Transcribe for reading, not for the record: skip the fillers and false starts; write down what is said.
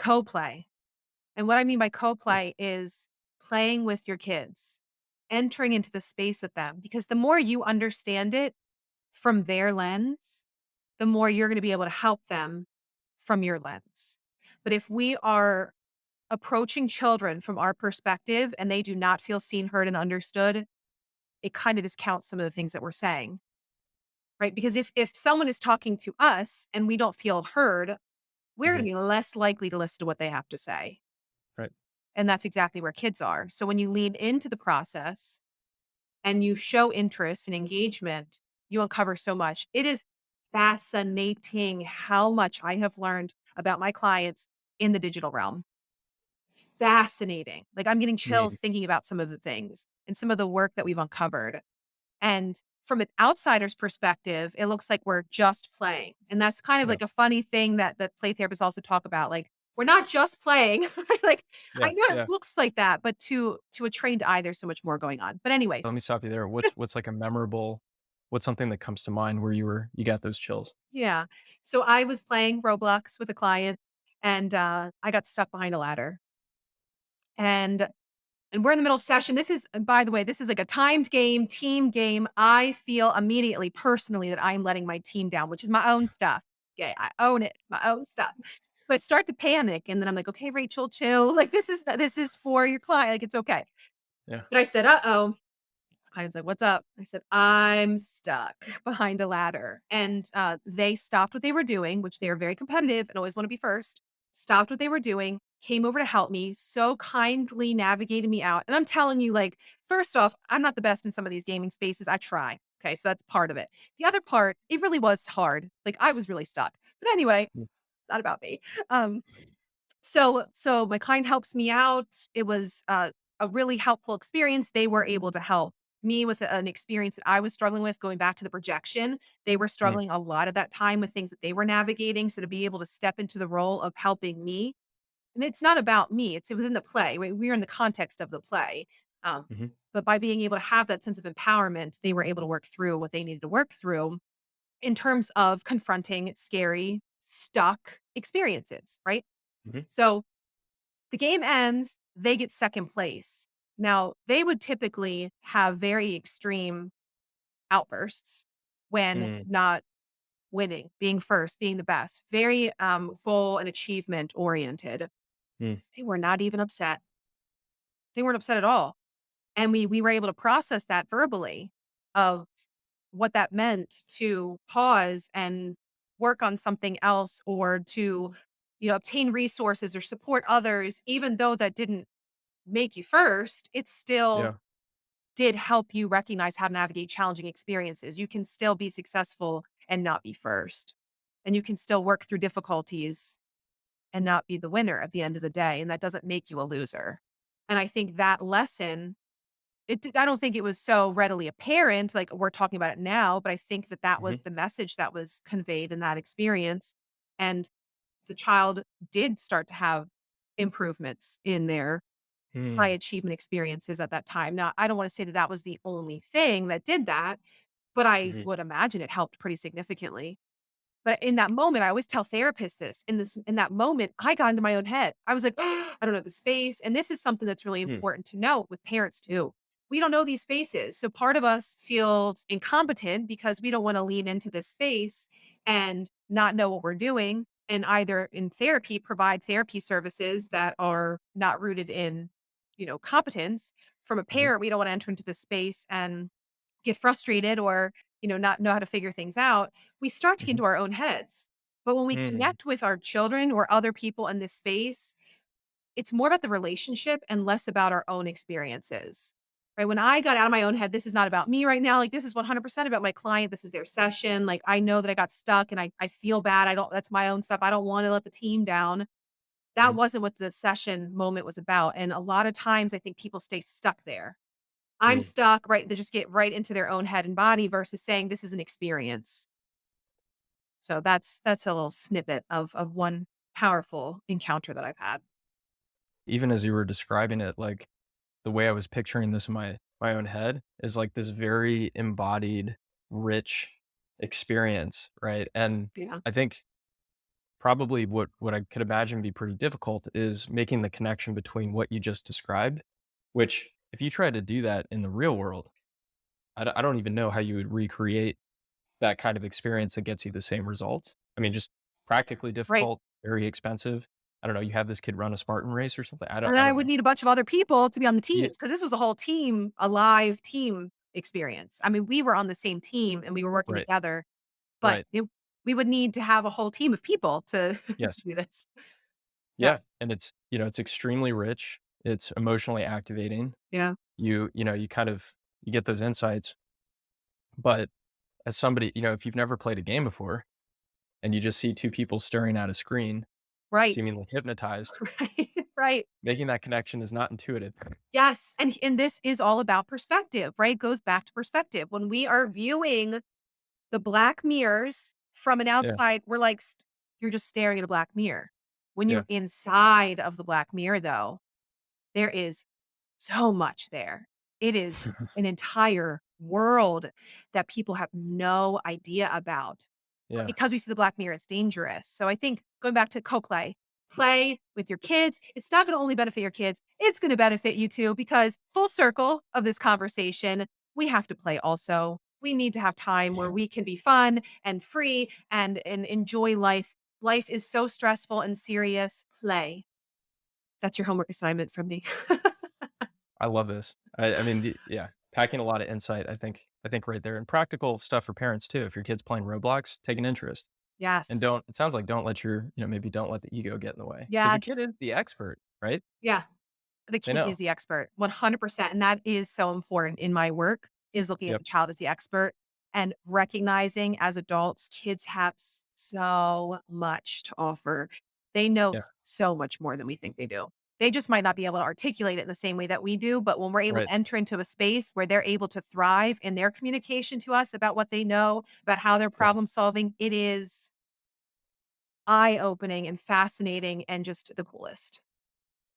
co-play. And what I mean by co-play is playing with your kids, entering into the space with them, because the more you understand it from their lens, the more you're going to be able to help them from your lens. But if we are approaching children from our perspective and they do not feel seen, heard, and understood, it kind of discounts some of the things that we're saying, right? Because if someone is talking to us and we don't feel heard, we're going Hmm. to be less likely to listen to what they have to say. Right. And that's exactly where kids are. So when you lean into the process and you show interest and engagement, you uncover so much. It is fascinating how much I have learned about my clients in the digital realm. Fascinating. Like, I'm getting Mm. chills thinking about some of the things and some of the work that we've uncovered. And from an outsider's perspective, it looks like we're just playing. And that's kind of Yeah. like a funny thing that play therapists also talk about. Like, we're not just playing. Like, I Yeah. know it Yeah. looks like that, but to a trained eye, there's so much more going on. But anyways, Let me stop you there. What's like a memorable, what's something that comes to mind where you got those chills? yeah. So I was playing Roblox with a client and I got stuck behind a ladder. And we're in the middle of session. This is, by the way, this is like a timed game, team game. I feel immediately, personally, that I'm letting my team down, which is my own stuff. Yeah, I own it, my own stuff. But start to panic, and then I'm like, "Okay, Rachel, chill. Like this is for your client. Like it's okay." Yeah. But I said, "Uh oh." Client's like, "What's up?" I said, "I'm stuck behind a ladder." And they stopped what they were doing, which they are very competitive and always want to be first. Stopped what they were doing, came over to help me, so kindly navigated me out. And I'm telling you, like, first off, I'm not the best in some of these gaming spaces. I try. Okay, so that's part of it. The other part, it really was hard. Like I was really stuck. But anyway, Mm. not about me. Um, so my client helps me out. It was, a really helpful experience. They were able to help me with an experience that I was struggling with going back to the projection. They were Mm. struggling a lot of that time with things that they were navigating, so to be able to step into the role of helping me, and it's not about me, it's within the play, right? We're in the context of the play. Um, Mhm. but by being able to have that sense of empowerment, they were able to work through what they needed to work through in terms of confronting scary, stuck experiences, right? Mhm. So the game ends, they get second place. Now, they would typically have very extreme outbursts when Mm. not winning, being first, being the best, very goal and achievement oriented. Mm. They were not even upset. They weren't upset at all. And we were able to process that verbally of what that meant to pause and work on something else or to, obtain resources or support others, even though that didn't make you first, it still Yeah. did help you recognize how to navigate challenging experiences. You can still be successful and not be first. And you can still work through difficulties and not be the winner at the end of the day. And that doesn't make you a loser. And I think that lesson, I don't think it was so readily apparent, like we're talking about it now, but I think that that was Mhm. the message that was conveyed in that experience. And the child did start to have improvements in their high Mm. achievement experiences at that time. Now, I don't wanna say that that was the only thing that did that, but I Mhm. would imagine it helped pretty significantly. But in that moment, I always tell therapists this, in that moment, I got into my own head. I was like, I don't know the space, and this is something that's really Mm. important to note with parents too. We don't know these spaces, so part of us feels incompetent because we don't wanna lean into this space and not know what we're doing, and either in therapy, provide therapy services that are not rooted in, competence. From a Mhm. parent, we don't wanna enter into this space and get frustrated or, not know how to figure things out. We start to get Mhm. into our own heads. But when we Mm. connect with our children or other people in this space, it's more about the relationship and less about our own experiences. Right? When I got out of my own head, this is not about me right now. Like this is 100% about my client. This is their session. Like I know that I got stuck and I feel bad. I don't, that's my own stuff. I don't want to let the team down. That Mhm. wasn't what the session moment was about. And a lot of times I think people stay stuck there. I'm Mm. stuck, right? They just get right into their own head and body versus saying this is an experience. So that's a little snippet of one powerful encounter that I've had. Even as you were describing it, like, the way I was picturing this in my own head is, like, this very embodied, rich experience, right? And Yeah. I think probably what I could imagine be pretty difficult is making the connection between what you just described, which if you try to do that in the real world, I don't even know how you would recreate that kind of experience that gets you the same results. I mean, just practically Right. difficult, very expensive. I don't know, you have this kid run a Spartan race or something. And I I don't would know. need a bunch of other people to be on the Yeah, teams because this was a whole team, a live team experience. I mean, we were on the same team and we were working right, together, but right. we would need to have a whole team of people to Yes. do this. Yeah. Yeah, and it's, it's extremely rich. It's emotionally activating. Yeah. You kind of you get those insights, but as somebody, if you've never played a game before and you just see 2 people staring at a screen, Right. seemingly hypnotized, Right. Right. making that connection is not intuitive. Yes, and this is all about perspective, right? Goes back to perspective. When we are viewing the black mirrors from an Yeah, outside, we're like, you're just staring at a black mirror. When yeah, you're inside of the black mirror, though, there is so much there. It is an entire world that people have no idea about. But yeah, because we see the black mirror, it's dangerous. So I think going back to co-play, play with your kids. It's not going to only benefit your kids, it's going to benefit you too, because full circle of this conversation, we have to play also. We need to have time where we can be fun and free and enjoy life. Life is so stressful and serious. Play. That's your homework assignment from me. I love this. I mean, yeah, packing a lot of insight, I think right there, and practical stuff for parents too. If your kid's playing Roblox, take an interest, and Yes. don't it sounds like don't let your maybe don't let the ego get in the way because the kid Yes. is the expert, right? Yeah. The They kid is know. the expert, 100%, and that is so important in my work, is looking at Yep, the child as the expert and recognizing as adults, kids have so much to offer. They know yeah, so much more than we think they do. They just might not be able to articulate it in the same way that we do, but when we're able right, to enter into a space where they're able to thrive in their communication to us about what they know, about how they're yeah. problem solving, it is eye-opening and fascinating and just the coolest.